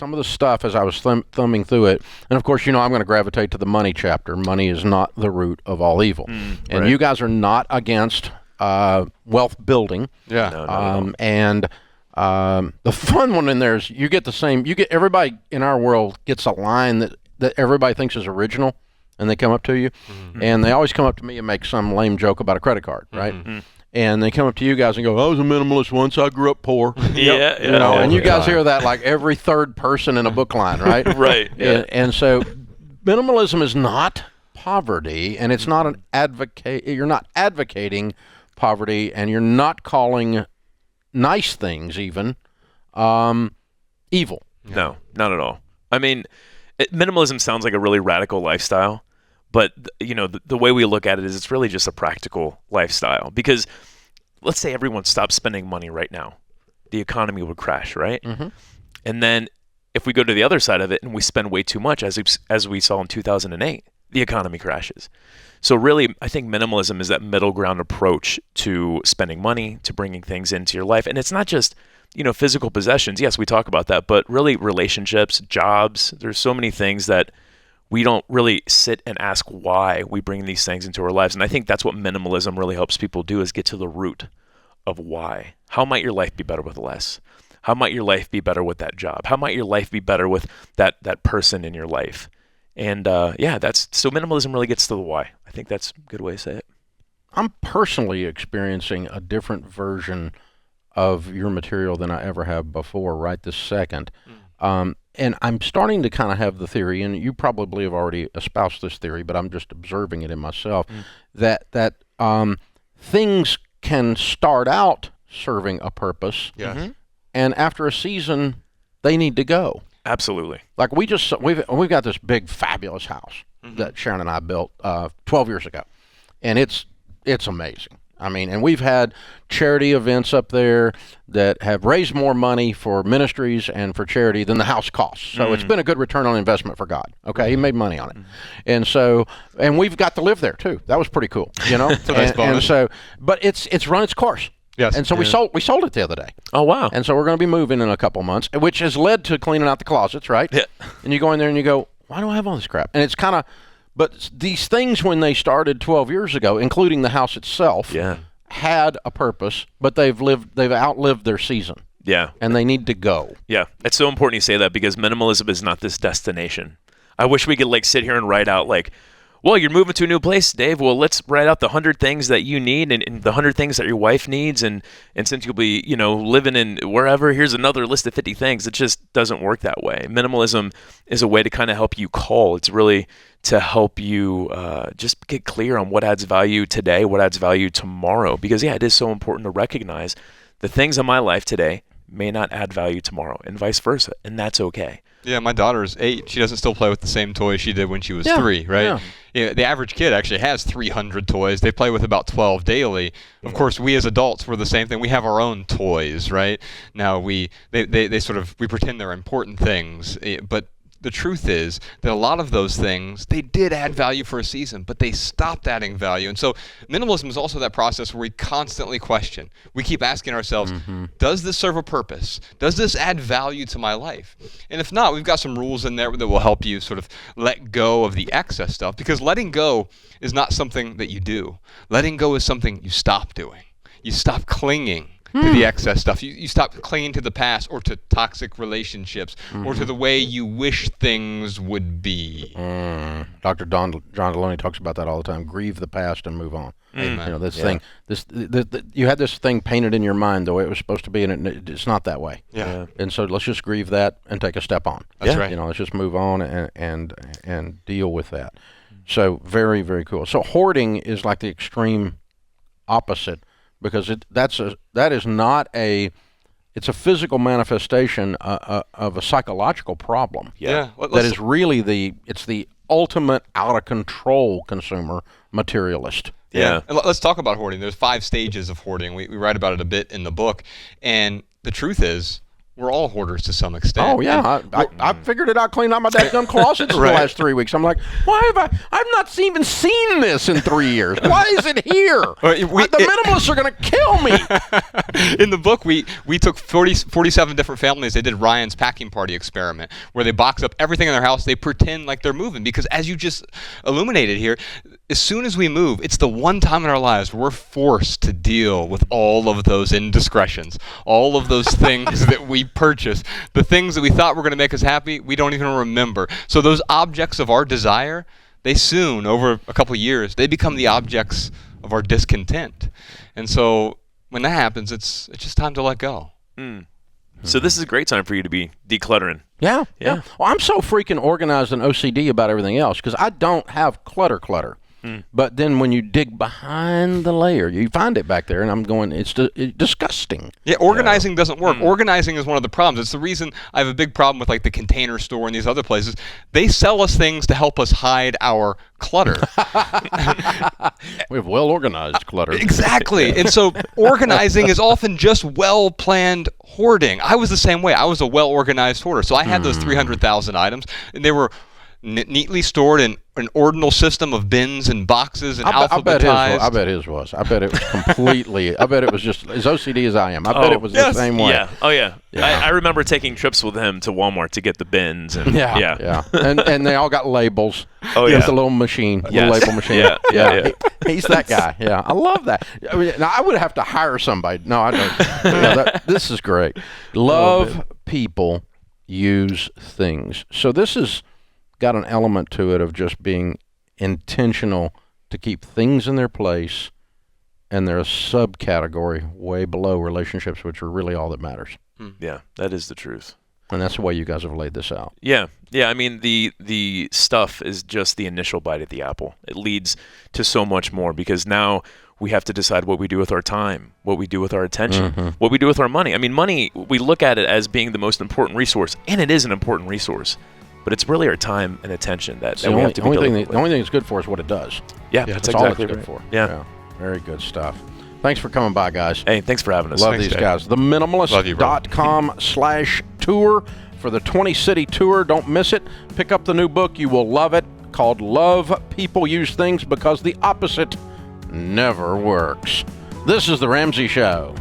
some of the stuff as I was thumbing through it, and of course, I'm going to gravitate to the money chapter. Money is not the root of all evil, and you guys are not against wealth building. Yeah. And the fun one in there is you get everybody in our world gets a line that everybody thinks is original, and they come up to you, and they always come up to me and make some lame joke about a credit card, right? And they come up to you guys and go, I was a minimalist once, I grew up poor. And you guys hear that like every third person in a book line, right? Right. Yeah. And so minimalism is not poverty, and it's not you're not advocating poverty, and you're not calling nice things even evil. No, not at all. I mean, minimalism sounds like a really radical lifestyle, but the way we look at it is it's really just a practical lifestyle. Because let's say everyone stopped spending money right now, the economy would crash, right? And then if we go to the other side of it and we spend way too much, as we saw in 2008, the economy crashes. So really, I think minimalism is that middle ground approach to spending money, to bringing things into your life. And it's not just, physical possessions. Yes, we talk about that, but really relationships, jobs. There's so many things that we don't really sit and ask why we bring these things into our lives. And I think that's what minimalism really helps people do, is get to the root of why. How might your life be better with less? How might your life be better with that job? How might your life be better with that person in your life? And so minimalism really gets to the why. I think that's a good way to say it. I'm personally experiencing a different version of your material than I ever have before right this second. And I'm starting to kind of have the theory, and you probably have already espoused this theory, but I'm just observing it in myself, that things can start out serving a purpose, and after a season, they need to go. Absolutely. Like we've got this big fabulous house that Sharon and I built 12 years ago, and it's amazing. I mean, and we've had charity events up there that have raised more money for ministries and for charity than the house costs. So it's been a good return on investment for God. Okay, He made money on it, and we've got to live there too. That was pretty cool, It's a nice bonus. But it's run its course. Yes. And so we sold it the other day. Oh, wow. And so we're going to be moving in a couple months, which has led to cleaning out the closets, right? Yeah. And you go in there and you go, why do I have all this crap? And it's kind of, but these things when they started 12 years ago, including the house itself, had a purpose, but they've outlived their season. Yeah. And they need to go. Yeah. It's so important you say that, because minimalism is not this destination. I wish we could sit here and write out well, you're moving to a new place, Dave. Well, let's write out the 100 things that you need and the 100 things that your wife needs. And since you'll be, living in wherever, here's another list of 50 things. It just doesn't work that way. Minimalism is a way to kind of help you call. It's really to help you just get clear on what adds value today, what adds value tomorrow. Because, it is so important to recognize the things in my life today may not add value tomorrow, and vice versa. And that's okay. Yeah, my daughter's 8. She doesn't still play with the same toys she did when she was 3, right? Yeah. The average kid actually has 300 toys. They play with about 12 daily. Of course, we as adults, we're the same thing. We have our own toys, right? Now, we pretend they're important things, but the truth is that a lot of those things, they did add value for a season, but they stopped adding value. And so minimalism is also that process where we constantly question. We keep asking ourselves, does this serve a purpose? Does this add value to my life? And if not, we've got some rules in there that will help you sort of let go of the excess stuff, because letting go is not something that you do. Letting go is something you stop doing. You stop clinging to the excess stuff. You stop clinging to the past, or to toxic relationships, or to the way you wish things would be. Dr. John Deloney talks about that all the time. Grieve the past and move on. Amen. You had this thing painted in your mind the way it was supposed to be, and it's not that way. Yeah. And so let's just grieve that and take a step on. That's right. Let's just move on and deal with that. So very, very cool. So hoarding is like the extreme opposite, because it's a physical manifestation of a psychological problem. Yeah. That is really the ultimate out of control consumer materialist. Yeah. And let's talk about hoarding. There's 5 stages of hoarding. We write about it a bit in the book. And the truth is, we're all hoarders to some extent. Oh, yeah. I figured it out cleaning out my dadgum closets in the last 3 weeks. I'm like, why have I've not even seen this in 3 years. Why is it here? The minimalists are going to kill me. In the book, we took 47 different families. They did Ryan's packing party experiment, where they box up everything in their house. They pretend like they're moving, because as you just illuminated here, as soon as we move, it's the one time in our lives where we're forced to deal with all of those indiscretions, all of those things that we purchase, the things that we thought were going to make us happy, we don't even remember. So those objects of our desire, they soon, over a couple of years, they become the objects of our discontent. And so when that happens, it's just time to let go. So this is a great time for you to be decluttering. Yeah. Well, I'm so freaking organized and OCD about everything else because I don't have clutter. But then when you dig behind the layer, you find it back there, and I'm going, it's disgusting. Yeah, organizing doesn't work. Organizing is one of the problems. It's the reason I have a big problem with like the Container Store and these other places. They sell us things to help us hide our clutter. We have well-organized clutter. Exactly. And so organizing is often just well-planned hoarding. I was the same way. I was a well-organized hoarder. So I had those 300,000 items, and they were neatly stored in an ordinal system of bins and boxes and alphabetized. I bet his was. I bet it was completely. I bet it was just as OCD as I am. I bet it was the same way. Yeah. Oh yeah. I remember taking trips with him to Walmart to get the bins. And, yeah. And they all got labels. Oh yeah. With the little machine, the label machine. Yeah. He's that guy. Yeah, I love that. I mean, now I would have to hire somebody. No, I don't. This is great. Love people, use things. So this is got an element to it of just being intentional to keep things in their place, and they're a subcategory way below relationships, which are really all that matters. Yeah, that is the truth. And that's the way you guys have laid this out. Yeah. I mean, the stuff is just the initial bite at the apple. It leads to so much more, because now we have to decide what we do with our time, what we do with our attention, what we do with our money. I mean, money, we look at it as being the most important resource, and it is an important resource. But it's really our time and attention that we have to be diligent with. The only thing it's good for is what it does. Yeah, that's exactly all it's good for. Yeah. Very good stuff. Thanks for coming by, guys. Hey, thanks for having us. Love these guys. TheMinimalist.com/tour for the 20-city tour. Don't miss it. Pick up the new book. You will love it, called Love People, Use Things, because the opposite never works. This is The Ramsey Show.